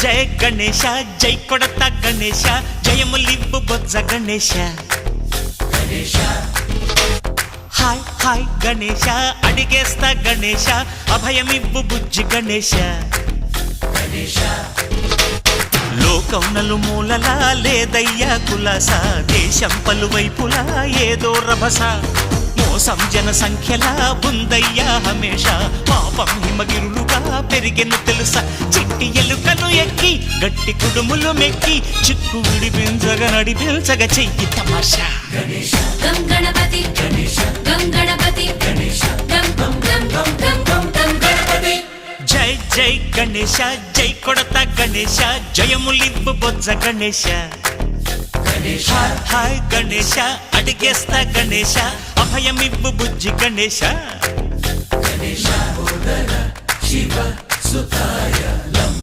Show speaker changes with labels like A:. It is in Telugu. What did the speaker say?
A: జయ గణేశ జై కొడత గణేశ జయములివ్వు బొజ్జ గణేశ హాయ్ హాయ్ గణేశ అడిగేస్తా గణేశ అభయమివ్వు బుజ్జి గణేశ లోకం నలుమూలలా లేదయ్యా కులాస దేశం పలువైపులా ఏదో రభస మోసం జన సంఖ్యలా ఉందయ్యా హమేష పాపం హిమగిరులుగా పెరిగెను తెలుసా చిట్టి ఎలుకలు ఎక్కి గట్టి కుడుములు మెక్కి చిక్కు విడిపించగ నడిపించగ చెయ్యి తమాషా
B: గం గణపతి గం గణపతి గం గం గం గం గం గం గం గణపతి
A: జై జై గణేశ జై కొడత గణేశ జయములివ్వు బొజ్జ గణేశ హాయ్ హాయ్ గణేశ అడిగేస్తా గణేశ అభయమివ్వు బుజ్జి గణేశ
C: శివ సుతాయ